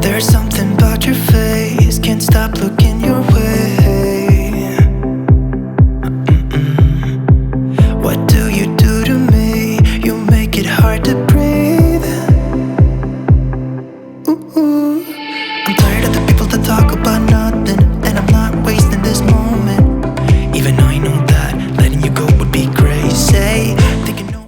There's something about your face, can't stop looking your way. What do you do to me? You make it hard to breathe. Ooh. I'm tired of the people that talk about nothing, and I'm not wasting this moment. Even though I know that letting you go would be crazy. Thinking no.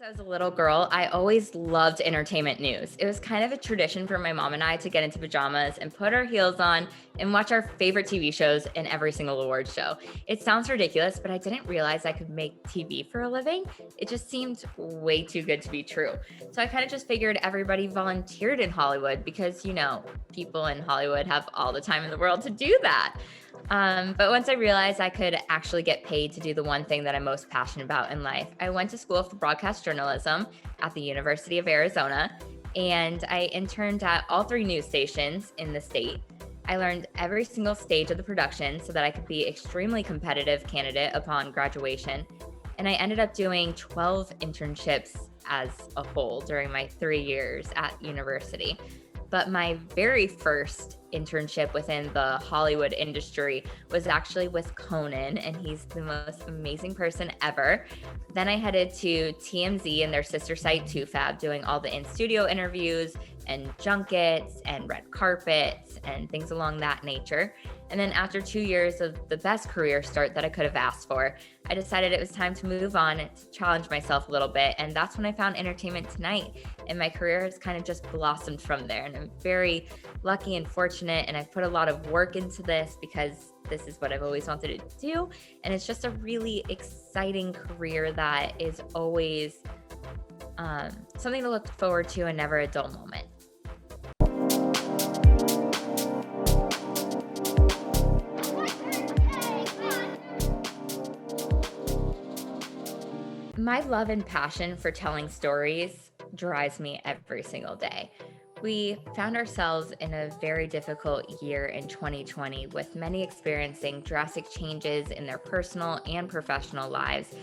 I was a little girl, I always loved entertainment news. It was kind of a tradition for my mom and I to get into pajamas and put our heels on and watch our favorite TV shows in every single award show. It sounds ridiculous, but I didn't realize I could make TV for a living. It just seemed way too good to be true. So I kind of just figured everybody volunteered in Hollywood because, people in Hollywood have all the time in the world to do that. But once I realized I could actually get paid to do the one thing that I'm most passionate about in life, I went to school for broadcast journalism at the University of Arizona, and I interned at all 3 news stations in the state. I learned every single stage of the production so that I could be extremely competitive candidate upon graduation. And I ended up doing 12 internships as a whole during my 3 years at university. But my very first internship within the Hollywood industry was actually with Conan, and he's the most amazing person ever. Then I headed to TMZ and their sister site 2Fab, doing all the in-studio interviews and junkets and red carpets and things along that nature. And then after 2 years of the best career start that I could have asked for, I decided it was time to move on and to challenge myself a little bit. And that's when I found Entertainment Tonight. And my career has kind of just blossomed from there. And I'm very lucky and fortunate. And I've put a lot of work into this because this is what I've always wanted to do. And it's just a really exciting career that is always something to look forward to and never a dull moment. My love and passion for telling stories drives me every single day. We found ourselves in a very difficult year in 2020, with many experiencing drastic changes in their personal and professional lives.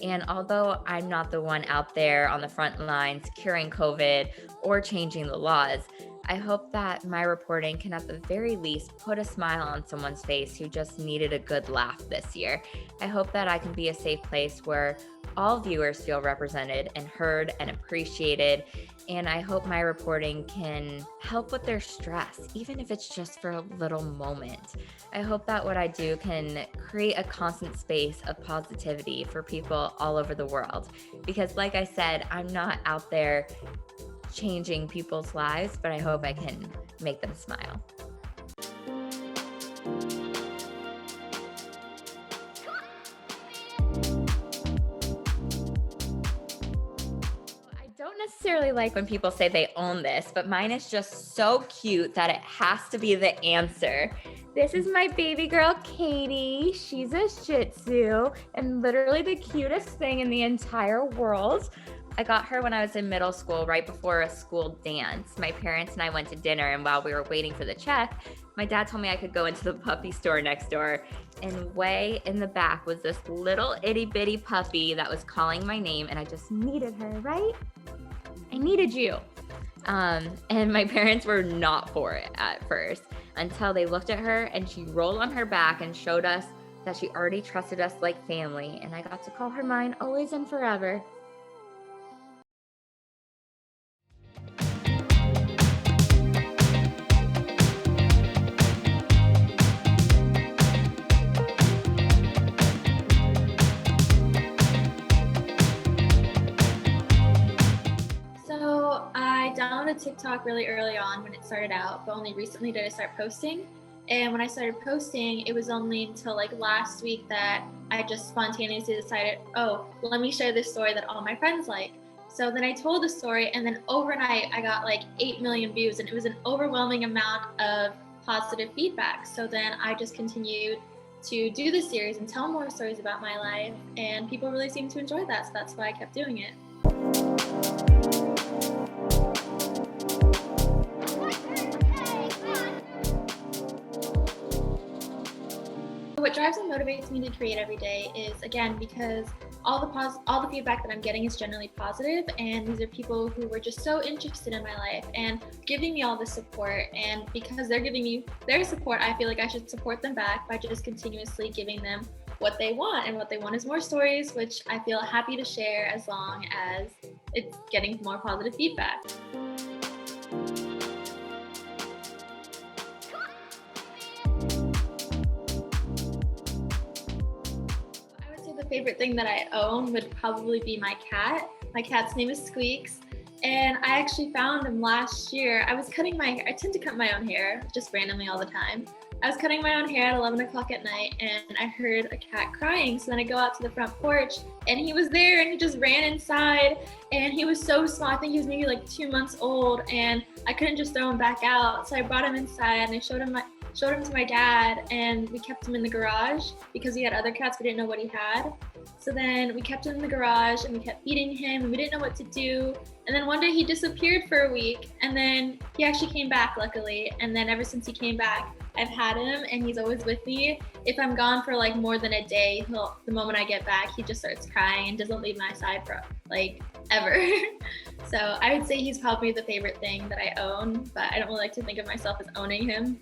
And although I'm not the one out there on the front lines curing COVID or changing the laws, I hope that my reporting can at the very least put a smile on someone's face who just needed a good laugh this year. I hope that I can be a safe place where all viewers feel represented and heard and appreciated. And I hope my reporting can help with their stress, even if it's just for a little moment. I hope that what I do can create a constant space of positivity for people all over the world. Because like I said, I'm not out there changing people's lives, but I hope I can make them smile. I don't necessarily like when people say they own this, but mine is just so cute that it has to be the answer. This is my baby girl, Katie. She's a Shih Tzu and literally the cutest thing in the entire world. I got her when I was in middle school, right before a school dance. My parents and I went to dinner, and while we were waiting for the check, my dad told me I could go into the puppy store next door. And way in the back was this little itty bitty puppy that was calling my name, and I just needed her, right? I needed you. And my parents were not for it at first until they looked at her and she rolled on her back and showed us that she already trusted us like family, and I got to call her mine always and forever. I downloaded TikTok really early on when it started out, but only recently did I start posting. And when I started posting, it was only until like last week that I just spontaneously decided, oh, let me share this story that all my friends like. So then I told the story, and then overnight I got like 8 million views, and it was an overwhelming amount of positive feedback. So then I just continued to do this series and tell more stories about my life, and people really seemed to enjoy that. So that's why I kept doing it. What drives and motivates me to create every day is, again, because all the feedback that I'm getting is generally positive, and these are people who were just so interested in my life and giving me all the support. And because they're giving me their support, I feel like I should support them back by just continuously giving them what they want, and what they want is more stories, which I feel happy to share as long as it's getting more positive feedback. Favorite thing that I own would probably be my cat. My cat's name is Squeaks, and I actually found him last year. I tend to cut my own hair just randomly all the time. I was cutting my own hair at 11 o'clock at night, and I heard a cat crying. So then I go out to the front porch, and he was there, and he just ran inside, and he was so small. I think he was maybe like 2 months old, and I couldn't just throw him back out. So I brought him inside, and I showed him to my dad, and we kept him in the garage because he had other cats. We didn't know what he had. So then we kept him in the garage, and we kept feeding him, and we didn't know what to do. And then one day he disappeared for a week, and then he actually came back, luckily. And then ever since he came back, I've had him, and he's always with me. If I'm gone for like more than a day, the moment I get back, he just starts crying and doesn't leave my side for like ever. So I would say he's probably the favorite thing that I own, but I don't really like to think of myself as owning him.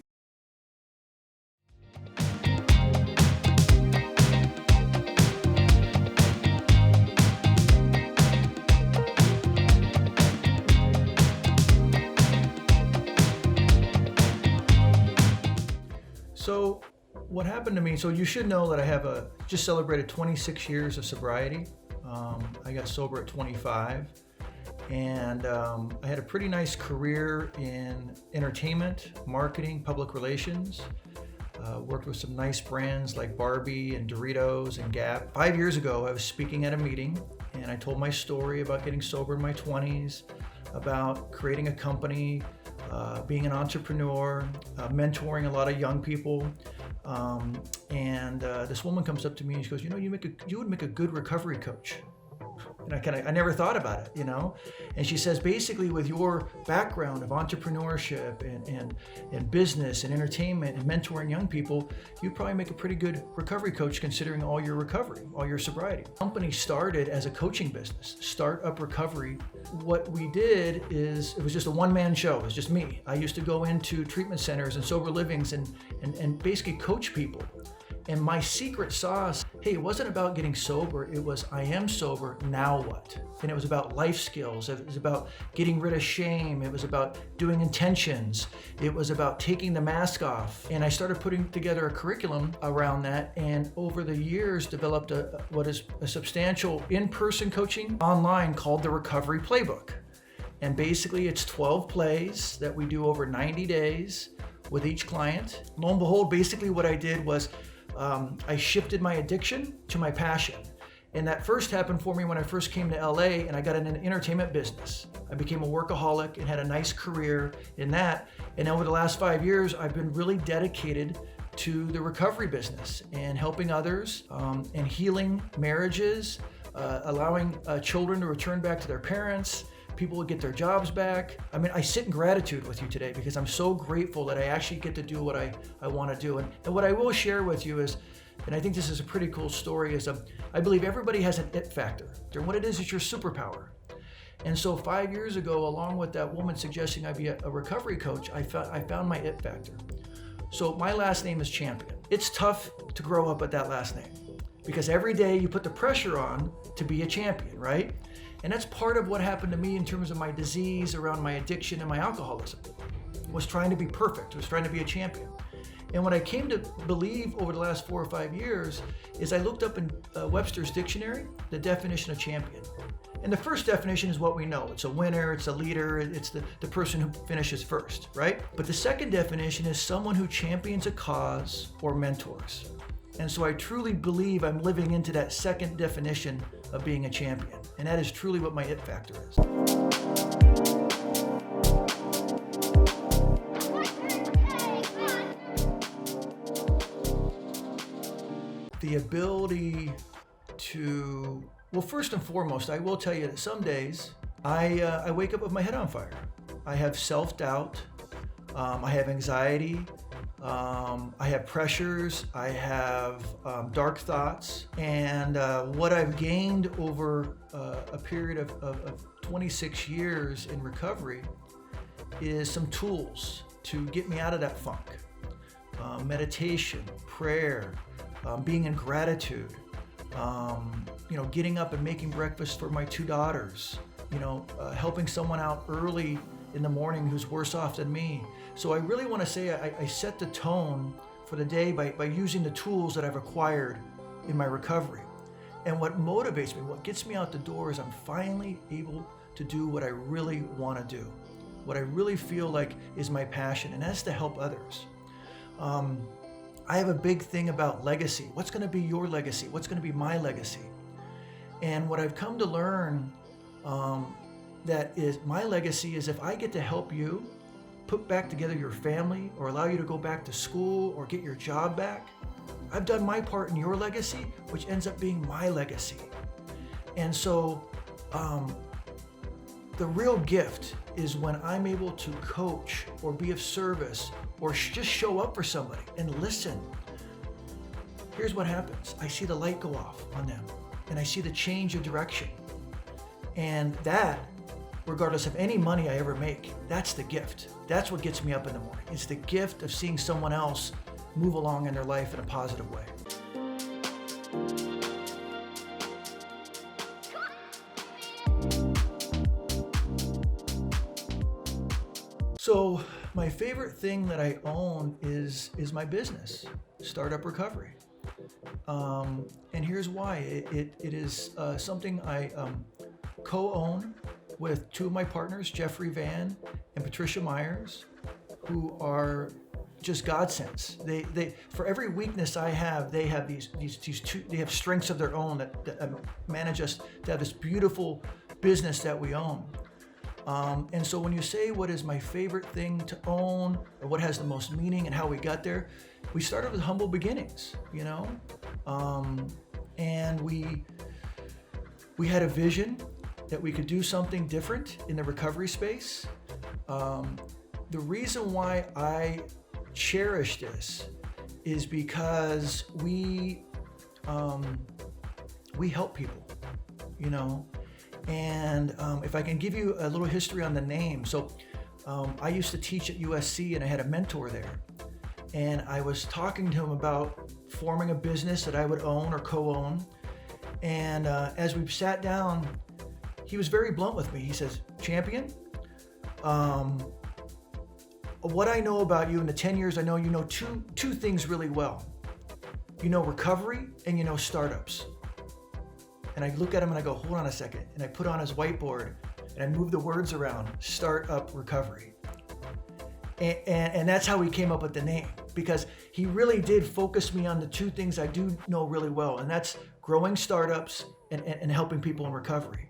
So what happened to me, so you should know that I just celebrated 26 years of sobriety. I got sober at 25, and I had a pretty nice career in entertainment, marketing, public relations. Worked with some nice brands like Barbie and Doritos and Gap. 5 years ago, I was speaking at a meeting, and I told my story about getting sober in my 20s, about creating a company, being an entrepreneur, mentoring a lot of young people. And this woman comes up to me and she goes, you would make a good recovery coach. And I never thought about it, And she says, basically, with your background of entrepreneurship and business and entertainment and mentoring young people, you'd probably make a pretty good recovery coach considering all your recovery, all your sobriety. The company started as a coaching business, Startup Recovery. What we did is, it was just a one-man show. It was just me. I used to go into treatment centers and sober livings and basically coach people. And my secret sauce, hey, it wasn't about getting sober. It was, I am sober, now what? And it was about life skills. It was about getting rid of shame. It was about doing intentions. It was about taking the mask off. And I started putting together a curriculum around that. And over the years, developed what is a substantial in-person coaching online called the Recovery Playbook. And basically, it's 12 plays that we do over 90 days with each client. Lo and behold, basically what I did was, I shifted my addiction to my passion. And that first happened for me when I first came to LA and I got in an entertainment business. I became a workaholic and had a nice career in that. And over the last 5 years, I've been really dedicated to the recovery business and helping others and healing marriages, allowing children to return back to their parents. People will get their jobs back. I mean, I sit in gratitude with you today because I'm so grateful that I actually get to do what I want to do. And what I will share with you is, and I think this is a pretty cool story, is I believe everybody has an it factor. And what it is your superpower. And so 5 years ago, along with that woman suggesting I be a recovery coach, I found my it factor. So my last name is Champion. It's tough to grow up with that last name because every day you put the pressure on to be a champion, right? And that's part of what happened to me in terms of my disease around my addiction and my alcoholism, was trying to be perfect, was trying to be a champion. And what I came to believe over the last 4 or 5 years is I looked up in Webster's dictionary, the definition of champion. And the first definition is what we know. It's a winner, it's a leader, it's the person who finishes first, right? But the second definition is someone who champions a cause or mentors. And so I truly believe I'm living into that second definition of being a champion. And that is truly what my it factor is. The ability to, well, first and foremost, I will tell you that some days I wake up with my head on fire. I have self-doubt, I have anxiety, I have pressures, I have dark thoughts, and what I've gained over a period of 26 years in recovery is some tools to get me out of that funk. Meditation, prayer, being in gratitude, getting up and making breakfast for my 2 daughters, helping someone out early in the morning who's worse off than me. So I really want to say I set the tone for the day by using the tools that I've acquired in my recovery. And what motivates me, what gets me out the door is I'm finally able to do what I really want to do, what I really feel like is my passion, and that's to help others. I have a big thing about legacy. What's going to be your legacy? What's going to be my legacy? And what I've come to learn that is my legacy is if I get to help you put back together your family or allow you to go back to school or get your job back, I've done my part in your legacy, which ends up being my legacy. And so the real gift is when I'm able to coach or be of service or just show up for somebody and listen. Here's what happens. I see the light go off on them and I see the change of direction. And that, regardless of any money I ever make, that's the gift. That's what gets me up in the morning. It's the gift of seeing someone else move along in their life in a positive way. So my favorite thing that I own is my business, Startup Recovery. And here's why. It is something I co-own with 2 of my partners, Jeffrey Van and Patricia Myers, who are just godsends. They for every weakness I have, they have these 2. They have strengths of their own that manage us to have this beautiful business that we own. And so when you say what is my favorite thing to own or what has the most meaning and how we got there, we started with humble beginnings, and we had a vision that we could do something different in the recovery space. The reason why I cherish this is because we help people, And if I can give you a little history on the name. So I used to teach at USC and I had a mentor there. And I was talking to him about forming a business that I would own or co-own. And as we sat down, he was very blunt with me. He says, "Champion, what I know about you in the 10 years I know, you know two things really well. You know recovery and you know startups." And I look at him and I go, "Hold on a second." And I put on his whiteboard and I move the words around, Startup Recovery. And that's how we came up with the name, because he really did focus me on the 2 things I do know really well. And that's growing startups and helping people in recovery.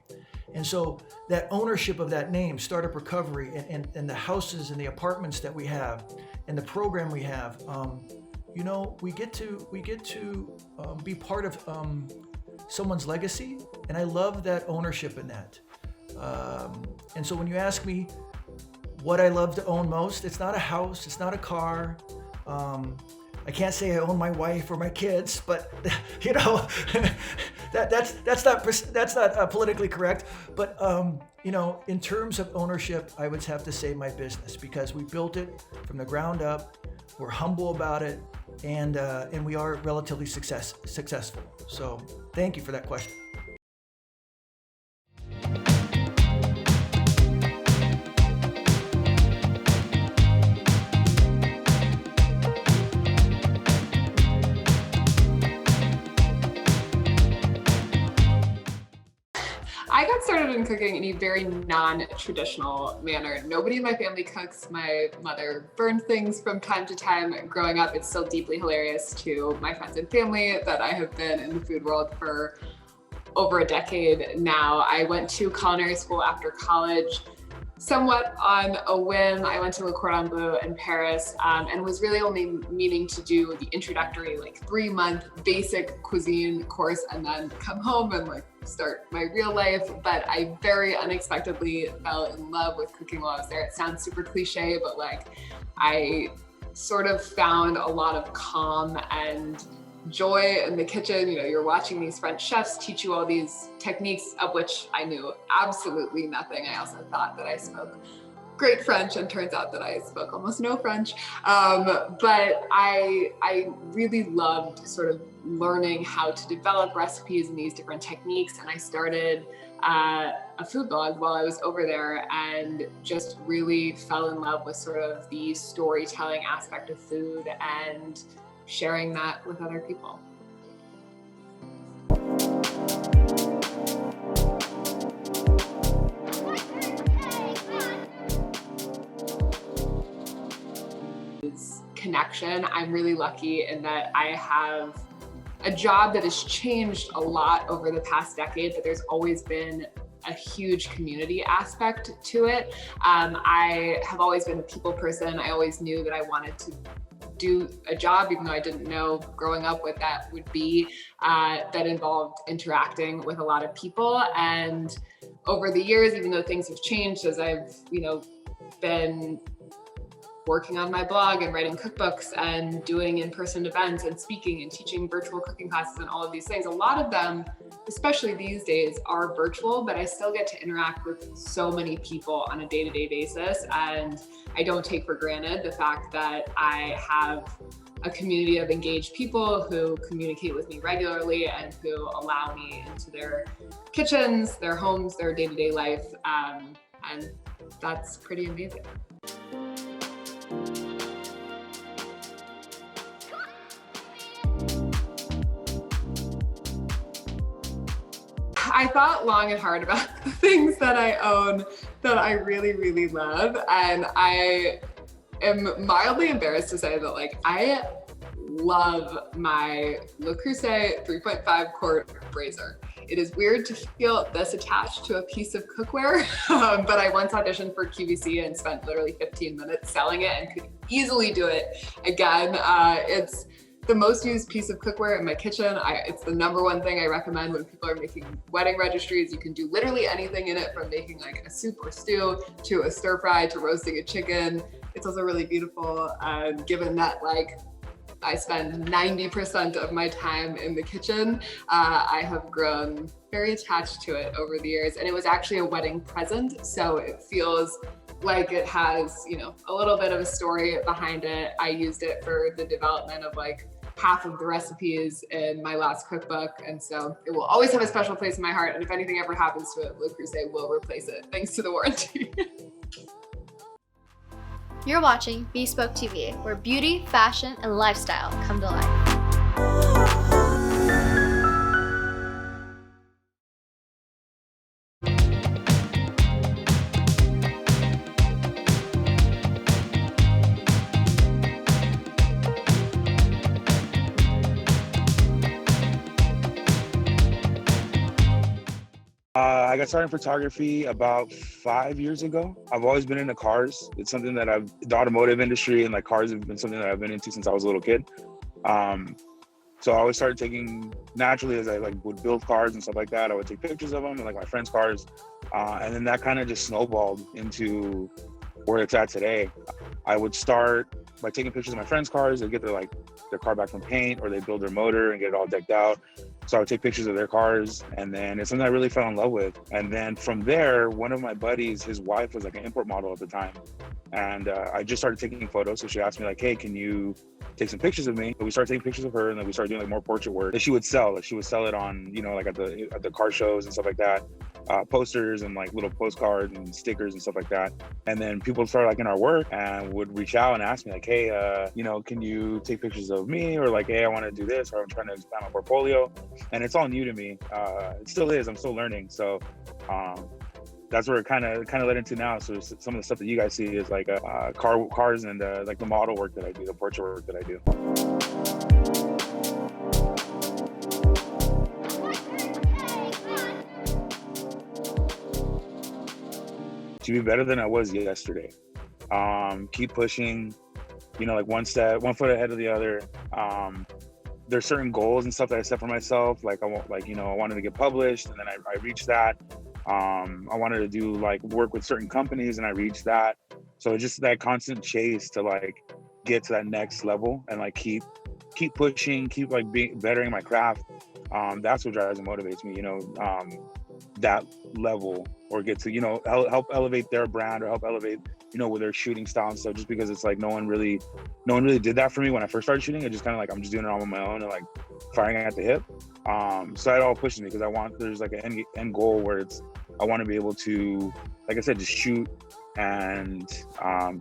And so that ownership of that name, Startup Recovery, and the houses and the apartments that we have and the program we have, we get to be part of someone's legacy, and I love that ownership in that. And so when you ask me what I love to own most, it's not a house, it's not a car. I can't say I own my wife or my kids, but that's not politically correct. But in terms of ownership, I would have to say my business, because we built it from the ground up. We're humble about it, and we are relatively successful. So thank you for that question. I got started in cooking in a very non-traditional manner. Nobody in my family cooks. My mother burned things from time to time. Growing up, it's still deeply hilarious to my friends and family that I have been in the food world for over a decade now. I went to culinary school after college, somewhat on a whim. I went to Le Cordon Bleu in Paris and was really only meaning to do the introductory 3-month basic cuisine course and then come home and start my real life. But I very unexpectedly fell in love with cooking while I was there. It sounds super cliche, but I sort of found a lot of calm and joy in the kitchen. You're watching these French chefs teach you all these techniques of which I knew absolutely nothing. I also thought that I spoke great French, and turns out that I spoke almost no French. But I really loved sort of learning how to develop recipes and these different techniques. And I started a food blog while I was over there and just really fell in love with sort of the storytelling aspect of food and sharing that with other people. Connection. I'm really lucky in that I have a job that has changed a lot over the past decade, but there's always been a huge community aspect to it. I have always been a people person. I always knew that I wanted to do a job, even though I didn't know growing up what that would be, that involved interacting with a lot of people. And over the years, even though things have changed as I've, been working on my blog and writing cookbooks and doing in-person events and speaking and teaching virtual cooking classes and all of these things, a lot of them, especially these days, are virtual, but I still get to interact with so many people on a day-to-day basis. And I don't take for granted the fact that I have a community of engaged people who communicate with me regularly and who allow me into their kitchens, their homes, their day-to-day life. And that's pretty amazing. I thought long and hard about the things that I own that I really, really love. And I am mildly embarrassed to say that I love my Le Creuset 3.5 quart brazier. It is weird to feel this attached to a piece of cookware, but I once auditioned for QVC and spent literally 15 minutes selling it and could easily do it again. It's the most used piece of cookware in my kitchen. It's the number one thing I recommend when people are making wedding registries. You can do literally anything in it, from making a soup or stew to a stir fry to roasting a chicken. It's also really beautiful, given that I spend 90% of my time in the kitchen. I have grown very attached to it over the years, and it was actually a wedding present, so it feels like it has, a little bit of a story behind it. I used it for the development of half of the recipes in my last cookbook, and so it will always have a special place in my heart. And if anything ever happens to it, Le Creuset will replace it, thanks to the warranty. You're watching Bespoke TV, where beauty, fashion, and lifestyle come to life. I got started in photography about 5 years ago. I've always been into cars. It's something that the automotive industry and cars have been something that I've been into since I was a little kid. So I always started taking, naturally, as I would build cars and stuff like that, I would take pictures of them and my friends' cars. And then that kind of just snowballed into where it's at today. I would start by taking pictures of my friends' cars. They'd get their car back from paint, or they'd build their motor and get it all decked out. So I would take pictures of their cars, and then it's something I really fell in love with. And then from there, one of my buddies, his wife was an import model at the time. And I just started taking photos. So she asked me hey, can you take some pictures of me? So we started taking pictures of her, and then we started doing more portrait work that she would sell. She would sell it on, at the car shows and stuff like that. Posters and little postcards and stickers and stuff like that. And then people started liking our work and would reach out and ask me hey, can you take pictures of me? Or hey, I want to do this, or I'm trying to expand my portfolio. And it's all new to me. It still is. I'm still learning. So that's where it kind of led into now. So some of the stuff that you guys see is cars and the model work that I do, the portrait work that I do. to be better than I was yesterday. Keep pushing, you know, like one foot ahead of the other. There's certain goals and stuff that I set for myself. Like I wanted to get published, and then I reached that. I wanted to do like work with certain companies, and I reached that. So just that constant chase to like get to that next level and like keep pushing, keep like bettering my craft. That's what drives and motivates me, you know, that level, or get to, you know, help elevate their brand, or help elevate, you know, with their shooting style and stuff, just because it's like no one really did that for me when I first started shooting. It just kind of like, I'm just doing it all on my own and like firing at the hip. So it all pushes me, because there's like an end goal where I want to be able to, like I said, just shoot and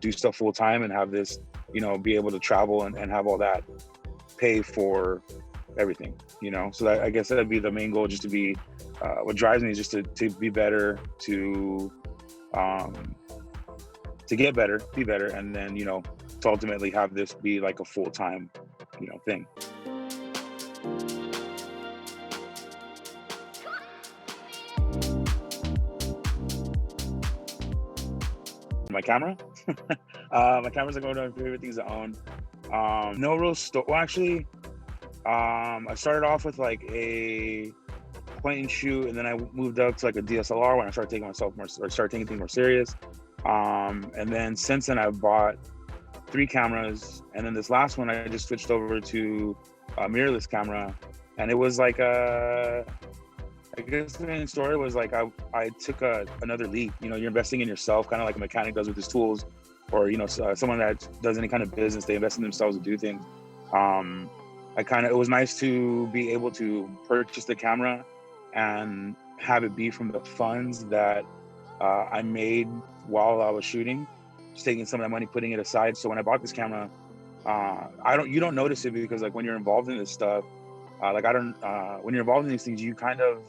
do stuff full time, and have this, you know, be able to travel and have all that pay for everything, you know. So that, I guess that'd be the main goal, just to be what drives me is just to be better, to get better, be better, and then, you know, to ultimately have this be like a full-time, you know, thing. My camera. My camera's like one of my favorite things to own. No real store. Well, actually, I started off with like a point and shoot, and then I moved up to like a DSLR when I started taking things more serious. And then since then, I've bought 3 cameras, and then this last one I just switched over to a mirrorless camera, and it was like I guess the main story was like I took another leap. You know, you're investing in yourself, kind of like a mechanic does with his tools, or, you know, someone that does any kind of business, they invest in themselves to do things. It was nice to be able to purchase the camera and have it be from the funds that I made while I was shooting, just taking some of that money, putting it aside. So when I bought this camera, you don't notice it, because like when you're involved in this stuff, when you're involved in these things, you kind of,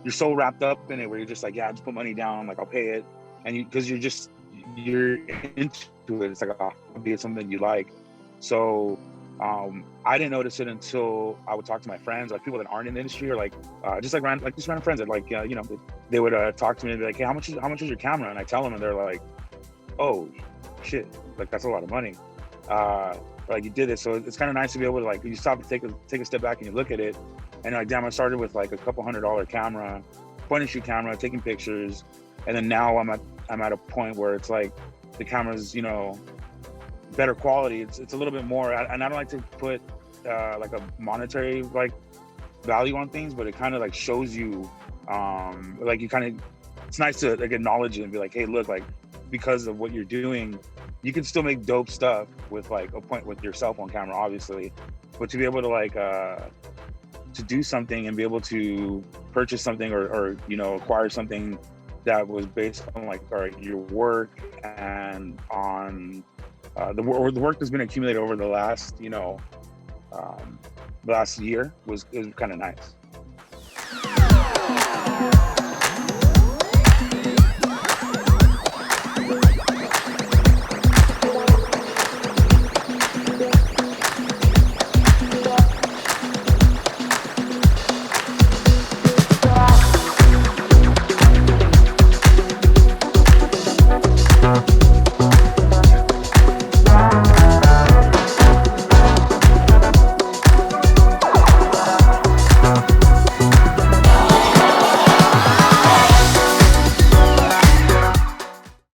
you're so wrapped up in it where you're just like, yeah, just put money down, like I'll pay it. And because you're into it. It's like a hobby, it's something you like. So I didn't notice it until I would talk to my friends, like people that aren't in the industry, or like just random friends that like, you know, they would talk to me and be like, hey, how much is your camera? And I tell them, and they're like, oh shit, like that's a lot of money. Like you did this. So it's kind of nice to be able to like, you stop and take a step back and you look at it, and like, damn, I started with like a couple $100 camera, point and shoot camera, taking pictures, and then now I'm at a point where it's like the camera's, you know, better quality. It's a little bit more, and I don't like to put like a monetary like value on things, but it kind of like shows you, like you kind of, it's nice to like acknowledge it and be like, hey, look, like because of what you're doing, you can still make dope stuff with like with your cell phone camera, obviously, but to be able to like to do something and be able to purchase something or you know, acquire something that was based on like, all right, your work and on the work that's been accumulated over the last, you know, the last year is kind of nice.